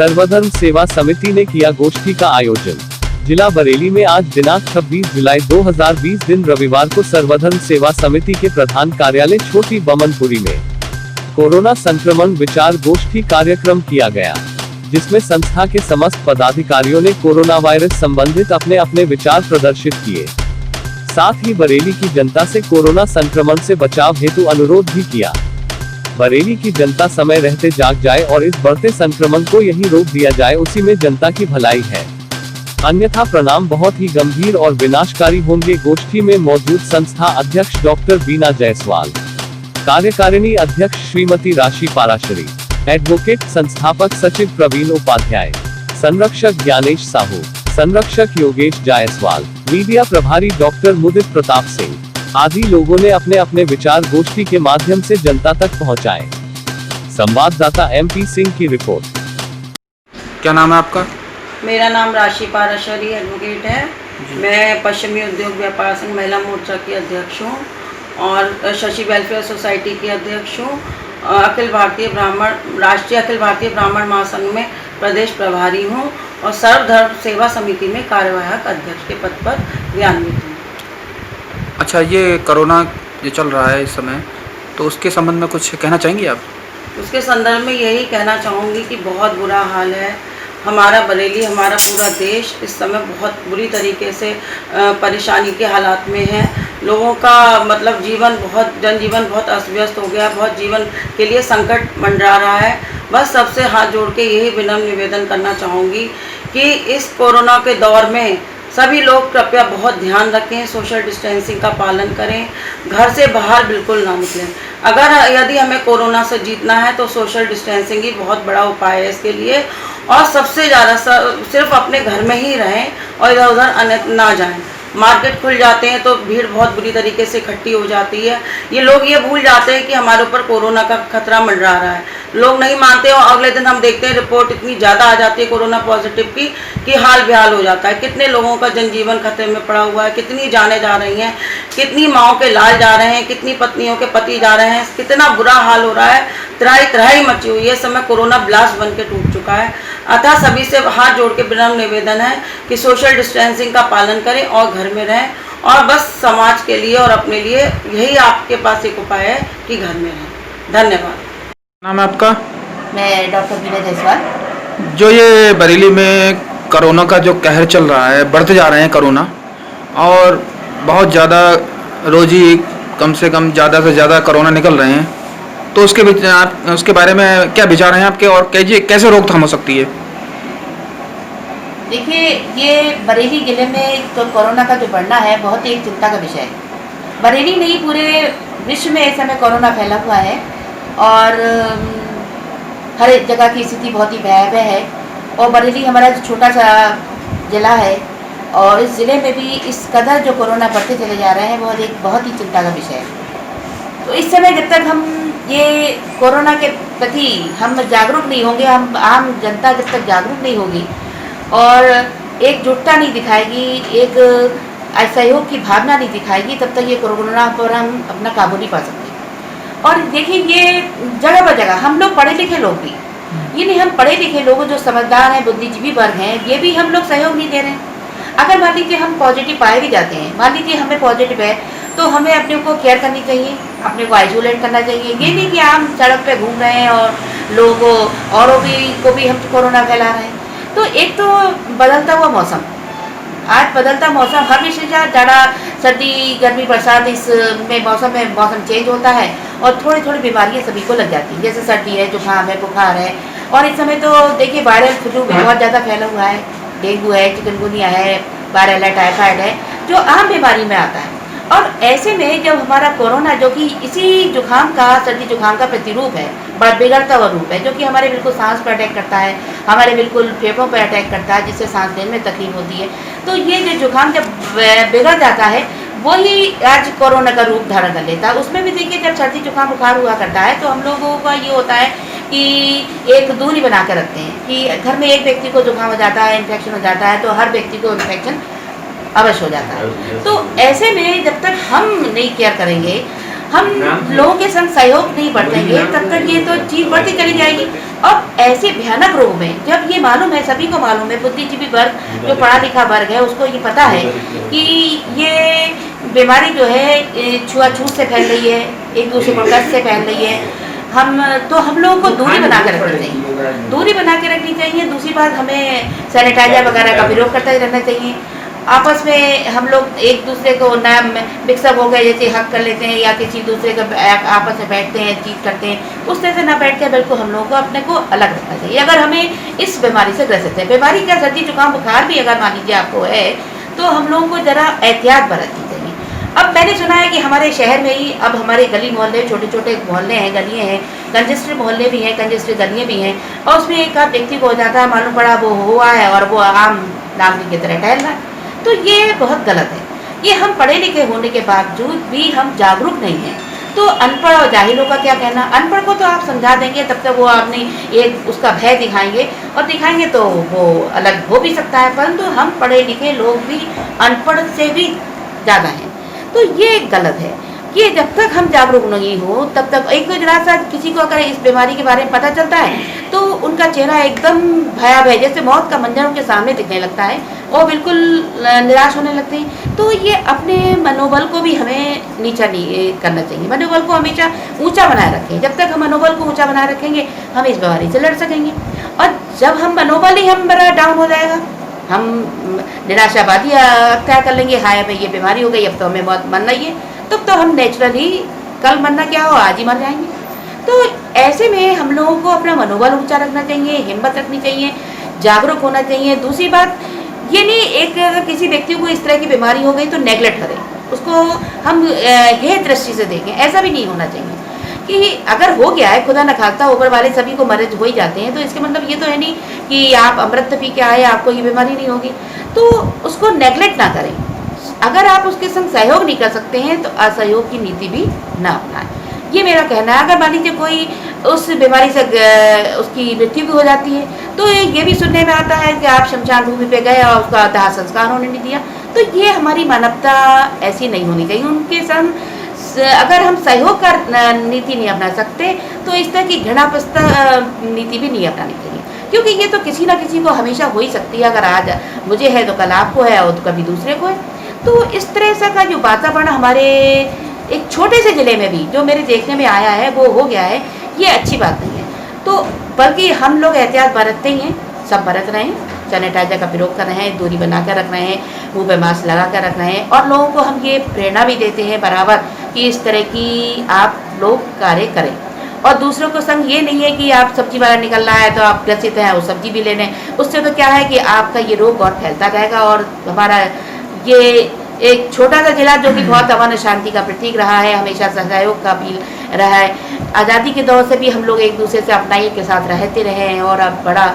सर्वधर्म सेवा समिति ने किया गोष्ठी का आयोजन। जिला बरेली में आज दिनांक 26 जुलाई 2020 दिन रविवार को सर्वधर्म सेवा समिति के प्रधान कार्यालय छोटी बमनपुरी में कोरोना संक्रमण विचार गोष्ठी कार्यक्रम किया गया, जिसमें संस्था के समस्त पदाधिकारियों ने कोरोना वायरस संबंधित अपने अपने विचार प्रदर्शित किए। साथ ही बरेली की जनता से कोरोना संक्रमण से बचाव हेतु अनुरोध भी किया। बरेली की जनता समय रहते जाग जाए और इस बढ़ते संक्रमण को यही रोक दिया जाए, उसी में जनता की भलाई है, अन्यथा परिणाम बहुत ही गंभीर और विनाशकारी होंगे। गोष्ठी में मौजूद संस्था अध्यक्ष डॉक्टर बीना जायसवाल, कार्यकारिणी अध्यक्ष श्रीमती राशि पाराशरी, एडवोकेट संस्थापक सचिव प्रवीण उपाध्याय, संरक्षक ज्ञानेश साहू, संरक्षक योगेश जायसवाल, मीडिया प्रभारी डॉक्टर मुदित प्रताप सिंह आदि लोगों ने अपने अपने विचार गोष्ठी के माध्यम से जनता तक पहुंचाए। संवाददाता MP सिंह की रिपोर्ट। क्या नाम है आपका? मेरा नाम राशि पाराशरी एडवोकेट है। मैं पश्चिमी उद्योग व्यापार संघ महिला मोर्चा की अध्यक्ष हूँ और शशि वेलफेयर सोसाइटी की अध्यक्ष हूँ। राष्ट्रीय अखिल भारतीय ब्राह्मण महासंघ में प्रदेश प्रभारी हूँ और सर्वधर्म सेवा समिति में कार्यवाहक अध्यक्ष के पद पर क्रियान्वित हूँ। अच्छा, ये कोरोना जो चल रहा है इस समय, तो उसके संबंध में कुछ कहना चाहेंगी आप? उसके संदर्भ में यही कहना चाहूँगी कि बहुत बुरा हाल है। हमारा बरेली, हमारा पूरा देश इस समय बहुत बुरी तरीके से परेशानी के हालात में है। लोगों का जनजीवन बहुत अस्त व्यस्त हो गया, बहुत जीवन के लिए संकट मंडरा रहा है। बस सबसे हाथ जोड़ के यही विनम्र निवेदन करना चाहूँगी कि इस कोरोना के दौर में सभी लोग कृपया बहुत ध्यान रखें, सोशल डिस्टेंसिंग का पालन करें, घर से बाहर बिल्कुल ना निकलें। यदि हमें कोरोना से जीतना है तो सोशल डिस्टेंसिंग ही बहुत बड़ा उपाय है इसके लिए, और सबसे ज़्यादा सिर्फ अपने घर में ही रहें और इधर उधर ना जाएं। मार्केट खुल जाते हैं तो भीड़ बहुत बुरी तरीके से इकट्ठी हो जाती है। ये लोग ये भूल जाते हैं कि हमारे ऊपर कोरोना का खतरा मंडरा रहा है, लोग नहीं मानते और अगले दिन हम देखते हैं रिपोर्ट इतनी ज़्यादा आ जाती है कोरोना पॉजिटिव की कि हाल बेहाल हो जाता है। कितने लोगों का जनजीवन खतरे में पड़ा हुआ है, कितनी जानें जा रही हैं, कितनी माओं के लाल जा रहे हैं, कितनी पत्नियों के पति जा रहे हैं, कितना बुरा हाल हो रहा है। त्राही मची हुई है। इस समय कोरोना ब्लास्ट बन के टूट चुका है। अतः सभी से हाथ जोड़ के विनम्र निवेदन है कि सोशल डिस्टेंसिंग का पालन करें और घर में रहें, और बस समाज के लिए और अपने लिए यही आपके पास एक उपाय है कि घर में रहें। धन्यवाद। नाम है आपका? मैं डॉक्टर बीना जायसवाल। जो ये बरेली में कोरोना का जो कहर चल रहा है, बढ़ते जा रहे हैं कोरोना, और बहुत ज़्यादा रोज ही कम से कम ज़्यादा से ज़्यादा कोरोना निकल रहे हैं, तो उसके बारे में क्या विचार हैं आपके और कैसे रोकथाम हो सकती है? देखिए, ये बरेली जिले में तो कोरोना का जो बढ़ना है बहुत ही एक चिंता का विषय है। बरेली नहीं, पूरे विश्व में इस समय कोरोना फैला हुआ है और हर एक जगह की स्थिति बहुत ही भयावह है। और बरेली हमारा जो छोटा सा जिला है और इस ज़िले में भी इस कदर जो कोरोना बढ़ते चले जा रहे हैं वो एक बहुत ही चिंता का विषय है। तो इस समय जब तक हम ये कोरोना के प्रति हम जागरूक नहीं होंगे, हम आम जनता जब तक जागरूक नहीं होगी और एकजुटता नहीं दिखाएगी, एक असहयोग की भावना नहीं दिखाएगी, तब तक ये कोरोना पर हम अपना काबू नहीं पा सकते। और देखिए, ये जगह पर जगह हम लोग पढ़े लिखे लोग भी, ये नहीं, हम पढ़े लिखे लोग जो समझदार हैं, बुद्धिजीवी वर्ग हैं, ये भी हम लोग सहयोग नहीं दे रहे हैं। अगर मान लीजिए हम पॉजिटिव पाए भी जाते हैं, मान लीजिए हमें पॉजिटिव है, तो हमें अपने को केयर करनी चाहिए, अपने को आइसोलेट करना चाहिए। ये नहीं कि हम सड़क पे घूम रहे हैं और लोगों औरों को भी हम कोरोना फैला रहे हैं। तो एक तो बदलता हुआ मौसम, आज बदलता मौसम, हर विषय जाड़ा सर्दी गर्मी बरसात, इसमें मौसम चेंज होता है और थोड़ी थोड़ी बीमारियां सभी को लग जाती हैं, जैसे सर्दी है, जुकाम है, बुखार है। और इस समय तो देखिए वायरल फ्लू भी बहुत ज़्यादा फैला हुआ है, डेंगू है, चिकनगुनिया है, वायरल है, टाइफाइड है, जो आम बीमारी में आता है। और ऐसे में जब हमारा कोरोना, जो कि इसी जुकाम का, सर्दी जुकाम का प्रतिरूप है, बड़ा बिगड़ता हुआ रूप है, जो कि हमारे बिल्कुल सांस पर अटैक करता है, हमारे बिल्कुल फेफड़ों पर अटैक करता है, जिससे सांस लेने में तकलीफ होती है। तो ये जो जुकाम जब बिगड़ जाता है, वही आज कोरोना का रूप धारण कर लेता है। उसमें भी देखिए, जब सर्दी जुकाम बुखार हुआ करता है तो हम लोगों का ये होता है कि एक दूरी बना कर रखते हैं कि घर में एक व्यक्ति को जुकाम हो जाता है, इन्फेक्शन हो जाता है, तो हर व्यक्ति को इन्फेक्शन अवश्य हो जाता है। तो ऐसे में जब तक हम नहीं केयर करेंगे, हम लोगों के संग सहयोग नहीं बरतेंगे, तब तक ये तो चीज़ बढ़ती चली जाएगी। अब ऐसे भयानक रोग में जब ये मालूम है, सभी को मालूम है, बुद्धिजीवी वर्ग जो पढ़ा लिखा वर्ग है उसको ये पता है कि ये बीमारी जो है छुआछूत से फैल रही है, एक दूसरे को टच से फैल रही है। हम लोगों को दूरी बना कर रखनी चाहिए, दूरी बना के रखनी चाहिए। दूसरी बात, हमें सैनिटाइजर वगैरह का प्रयोग करते रहना चाहिए। आपस में हम लोग एक दूसरे को ना मिक्सअप हो गए जैसे हक कर लेते हैं या किसी दूसरे का आपस में बैठते हैं, चीज करते हैं, उस तरह से ना बैठ के बिल्कुल हम लोगों को अपने को अलग रखना चाहिए। अगर हमें इस बीमारी से ग्रसित है, बीमारी क्या, सर्दी जुकाम बुखार भी अगर मान लीजिए आपको है, तो हम लोगों को ज़रा एहतियात बरतनी चाहिए। अब मैंने सुना है कि हमारे शहर में ही अब हमारे गली मोहल्ले, छोटे छोटे मोहल्ले हैं, गलियाँ हैं, कंजेस्टेड मोहल्ले भी हैं, कंजेस्टेड गलियाँ भी हैं, और उसमें एक आध व्यक्ति को हो जाता है, मालूम पड़ा वो हुआ है और वो आम नागरिक की तरह टहल रहा है। तो ये बहुत गलत है। ये हम पढ़े लिखे होने के बावजूद भी हम जागरूक नहीं हैं। तो अनपढ़ और जाहिलों का क्या कहना। अनपढ़ को तो आप समझा देंगे, तब तक वो आपने एक उसका भय दिखाएंगे, और दिखाएंगे तो वो अलग हो भी सकता है, परंतु हम पढ़े लिखे लोग भी अनपढ़ से भी ज़्यादा हैं। तो ये गलत है। ये जब तक हम जागरूक नहीं हो तब तक, एक जरा सा किसी को अगर इस बीमारी के बारे में पता चलता है तो उनका चेहरा एकदम भयावह, जैसे मौत का मंजर उनके सामने दिखने लगता है और बिल्कुल निराश होने लगते हैं। तो ये अपने मनोबल को भी हमें नीचा नहीं करना चाहिए, मनोबल को हमेशा ऊंचा बनाए रखें। जब तक हम मनोबल को ऊंचा बनाए रखेंगे हम इस बीमारी से लड़ सकेंगे। और जब हम मनोबल ही हमारा डाउन हो जाएगा, हम निराशावादी अख्तियार कर लेंगे, हाय भाई ये बीमारी हो गई, अब तो हमें बहुत मरना ही है, तब तो हम नेचुरली कल मरना क्या हो, आज ही मर जाएंगे। तो ऐसे में हम लोगों को अपना मनोबल ऊंचा रखना चाहिए, हिम्मत रखनी चाहिए, जागरूक होना चाहिए। दूसरी बात ये नहीं, एक अगर किसी व्यक्ति को इस तरह की बीमारी हो गई तो नेगलेक्ट करें, उसको हम हे दृष्टि से देखें, ऐसा भी नहीं होना चाहिए कि अगर हो गया है, खुदा न खास्ता ऊपर वाले सभी को मरीज हो ही जाते हैं, तो इसके मतलब ये तो है नहीं कि आप अमृत पी के आए आपको ये बीमारी नहीं होगी, तो उसको नेगलेक्ट ना करें। अगर आप उसके संग सहयोग नहीं कर सकते हैं तो असहयोग की नीति भी ना अपनाएं, ये मेरा कहना है। अगर मान लीजिए कोई उस बीमारी से उसकी मृत्यु भी हो जाती है तो ये भी सुनने में आता है कि आप शमशान भूमि पे गए और उसका दाह संस्कार होने नहीं दिया, तो ये हमारी मानवता ऐसी नहीं होनी चाहिए। उनके संग अगर हम सहयोग का नीति नहीं अपना सकते तो इस तरह की घृणापस्ता नीति भी नहीं अपनानी चाहिए, क्योंकि ये तो किसी ना किसी को हमेशा हो ही सकती है। अगर आज मुझे है तो कल आपको है और तो कभी दूसरे को है। तो इस तरह से का जो वातावरण हमारे एक छोटे से ज़िले में भी जो मेरे देखने में आया है वो हो गया है, ये अच्छी बात नहीं है। तो बल्कि हम लोग एहतियात बरतते ही हैं, सब बरत रहे हैं, सैनिटाइजर का प्रयोग कर रहे हैं, दूरी बना कर रख रहे हैं, मुंह पे मास्क लगा कर रख रहे हैं, और लोगों को हम ये प्रेरणा भी देते हैं बराबर कि इस तरह की आप लोग कार्य करें। और दूसरों को संग ये नहीं है कि आप सब्जी वाला निकल रहा है तो आप ग्रसित हैं वो सब्जी भी ले लें, उससे तो क्या है कि आपका ये रोग और फैलता जाएगा। और हमारा ये एक छोटा सा जिला जो कि बहुत अमन शांति का प्रतीक रहा है, हमेशा सहयोग का भी रहा है, आज़ादी के दौर से भी हम लोग एक दूसरे से अपनाई के साथ रहते रहे हैं और अब बड़ा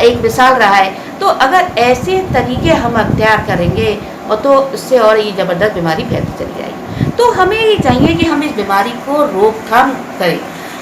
एक मिसाल रहा है। तो अगर ऐसे तरीके हम अख्तियार करेंगे और तो इससे और ये ज़बरदस्त बीमारी फैलती चली जाएगी। तो हमें ये चाहिए कि हम इस बीमारी को रोकथाम करें,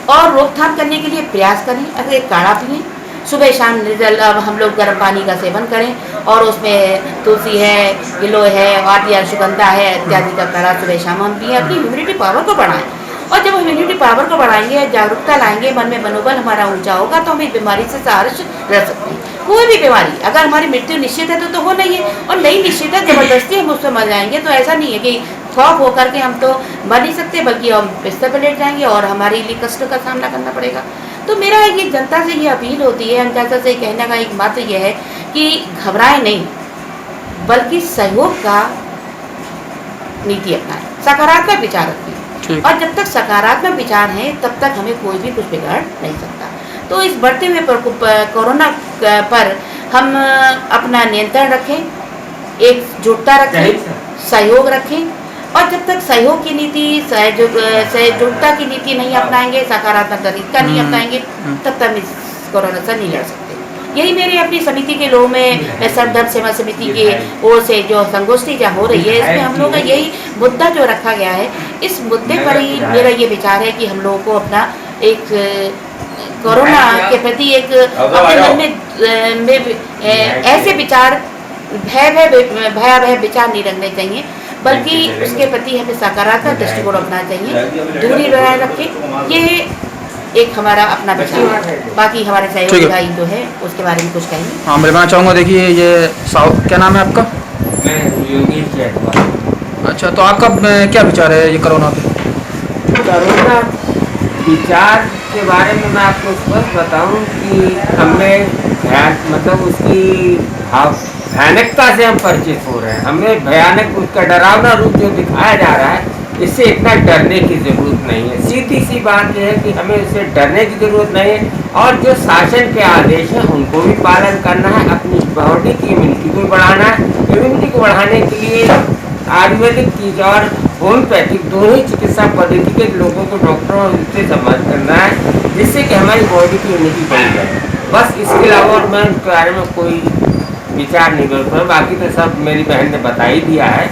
और रोकथाम करने के लिए प्रयास करें। अगर एक काढ़ा पिएँ सुबह शाम, अब हम लोग गर्म पानी का सेवन करें और उसमें तुलसी है, गिलोय है, आदि अश्वगंधा है इत्यादि का काढ़ा सुबह शाम हम पिएँ, अपनी इम्यूनिटी पावर को बढ़ाएं। और जब हम इम्यूनिटी पावर को बढ़ाएंगे, जागरूकता लाएंगे, मन में मनोबल हमारा ऊंचा होगा, तो हम इस बीमारी से सहर्ष रह सकते हैं। कोई भी बीमारी अगर हमारी मृत्यु निश्चित है तो हो नहीं है, और नहीं निश्चित है ज़बरदस्ती हम उससे मर जाएंगे, तो ऐसा नहीं है कि खौफ होकर के हम तो मर नहीं सकते, बल्कि हम बिस्तर पर लेट जाएंगे और हमारे लिए कष्ट का सामना करना पड़ेगा। तो मेरा ये जनता से ये अपील होती है, जनता से कहने का एक मात्र ये है कि घबराएं नहीं, बल्कि सहयोग का नीति अपनाएं, सकारात्मक विचार रखें। और जब तक सकारात्मक विचार हैं तब तक हमें कोई भी कुछ बिगाड़ नहीं सकता। तो इस बढ़ते हुए कोरोना पर हम अपना नियंत्रण रखें, एकजुटता रखें, सहयोग रखें, और जब तक सहयोग की नीति, सहयोगिता की नीति नहीं अपनाएंगे, सकारात्मक तरीका नहीं अपनाएंगे, तब तक इस कोरोना से नहीं लड़ सकते। यही मेरी अपनी समिति के लोगों में सर्वधर्म सेवा समिति की ओर से जो संगोष्ठी जहाँ हो रही है, इसमें हम लोगों का यही मुद्दा जो रखा गया है, इस मुद्दे पर ही मेरा ये विचार है कि हम लोगों को अपना एक कोरोना के प्रति एक अपने मन में ऐसे विचार, भयावह विचार नहीं रखने चाहिए, बल्कि उसके प्रति हमें सकारात्मक दृष्टिकोण रखना चाहिए, दूरी बनाए रखें। ये एक हमारा अपना बचाव है। बाकी हमारे ठीक सहयोगी है। भाई जो है उसके बारे में कुछ कहेंगे। हाँ, मैं बताना चाहूँगा, देखिए ये क्या नाम है आपका? मैं योगेश जायसवाल। अच्छा, तो आपका क्या विचार है ये कोरोना पे? कोरोना विचार के बारे में मैं आपको स्पष्ट बताऊं कि हमें मतलब उसकी भयानकता से हम परिचित हो रहे हैं। हमें भयानक उसका डरावना रूप जो दिखाया जा रहा है, इससे इतना डरने की ज़रूरत नहीं है। सीधी सी बात यह है कि हमें इससे डरने की ज़रूरत नहीं है, और जो शासन के आदेश हैं उनको भी पालन करना है। अपनी बॉडी की इम्यूनिटी को बढ़ाना है। इम्यूनिटी को बढ़ाने के लिए आयुर्वेदिक चीज और होम्योपैथिक दोनों ही चिकित्सा पद्धति के लोगों को, डॉक्टरों से संपर्क करना है, जिससे कि हमारी बॉडी की इम्यूनिटी बढ़ जाए। बस इसके अलावा और मैं उनके बारे में कोई विचार नहीं कर पाऊँ। बाकी तो सब मेरी बहन ने बता ही दिया है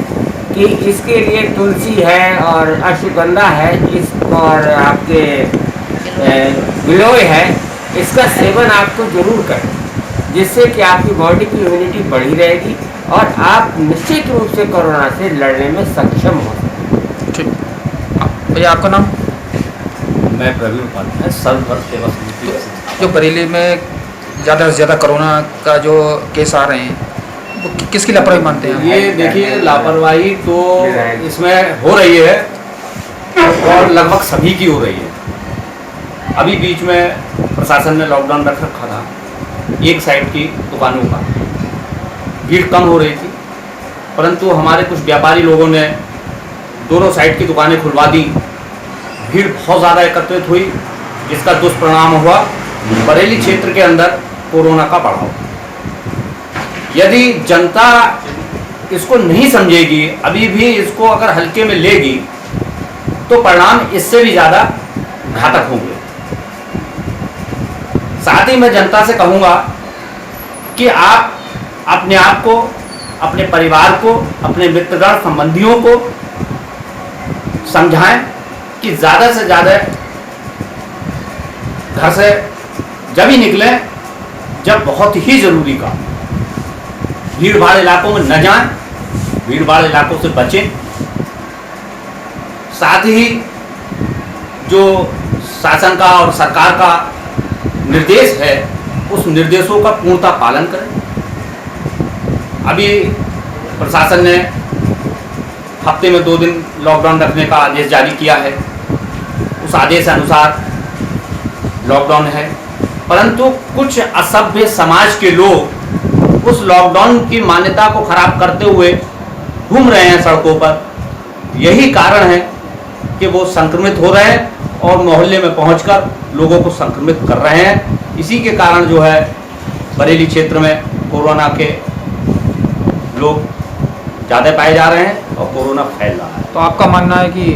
कि इसके लिए तुलसी है और अश्वगंधा है, इस और आपके गिलोय है, इसका सेवन आपको जरूर करें, जिससे कि आपकी बॉडी की इम्यूनिटी बढ़ी रहेगी और आप निश्चित रूप से कोरोना से लड़ने में सक्षम हो सकते। ठीक भैया, आपका नाम? मैं प्रवीण उपाध्याय, सर्वधर्म सेवा समिति का संस्थापक। जो बरेली में ज़्यादा से ज़्यादा कोरोना का जो केस आ रहे हैं, वो किसकी लापरवाही मानते हैं? ये देखिए, लापरवाही तो इसमें हो रही है और लगभग सभी की हो रही है। अभी बीच में प्रशासन ने लॉकडाउन रख रखा था, एक साइड की दुकानों का भीड़ कम हो रही थी, परंतु हमारे कुछ व्यापारी लोगों ने दोनों साइड की दुकानें खुलवा दी। भीड़ बहुत ज़्यादा एकत्रित हुई, जिसका दुष्परिणाम हुआ बरेली क्षेत्र के अंदर कोरोना का बढ़ाव। यदि जनता इसको नहीं समझेगी, अभी भी इसको अगर हल्के में लेगी, तो परिणाम इससे भी ज़्यादा घातक होंगे। साथ ही मैं जनता से कहूँगा कि आप अपने आप को, अपने परिवार को, अपने मित्रगण संबंधियों को समझाएं कि ज़्यादा से ज़्यादा घर से जब ही निकलें जब बहुत ही ज़रूरी काम। भीड़ भाड़ इलाकों में न जाएं, भीड़ भाड़ इलाकों से बचें। साथ ही जो शासन का और सरकार का निर्देश है, उस निर्देशों का पूर्णतः पालन करें। अभी प्रशासन ने हफ्ते में 2 दिन लॉकडाउन रखने का आदेश जारी किया है। उस आदेश अनुसार लॉकडाउन है, परंतु कुछ असभ्य समाज के लोग उस लॉकडाउन की मान्यता को खराब करते हुए घूम रहे हैं सड़कों पर। यही कारण है कि वो संक्रमित हो रहे हैं और मोहल्ले में पहुंचकर लोगों को संक्रमित कर रहे हैं। इसी के कारण जो है बरेली क्षेत्र में कोरोना के लोग ज़्यादा पाए जा रहे हैं और कोरोना फैल रहा है। तो आपका मानना है कि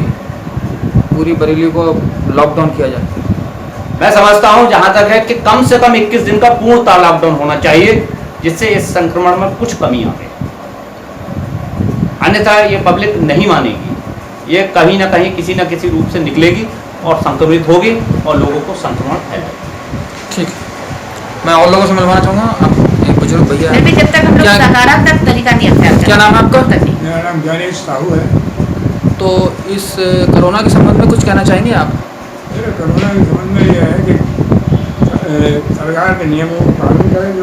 पूरी बरेली को लॉकडाउन किया जाए? मैं समझता हूं जहां तक है कि कम से कम 21 दिन का पूर्णतः लॉकडाउन होना चाहिए, जिससे इस संक्रमण में कुछ कमी आए। अन्यथा ये पब्लिक नहीं मानेगी, ये कहीं ना कहीं किसी न किसी रूप से निकलेगी और संक्रमित होगी और लोगों को संक्रमण फैलाएगी। ठीक, मैं और लोगों से मिलवाना चाहूँगा। आप एक बुजुर्ग भैया फिर भी जब तक हम लोग क्या- सकारात्मक तरीका नहीं अपनाते। क्या नाम है आपका? मेरा नाम ज्ञानेश साहू है। तो इस कोरोना के संबंध में कुछ कहना चाहेंगे आप? मेरा कोरोना के संबंध में यह है कि सरकार के नियमों का पालन करें।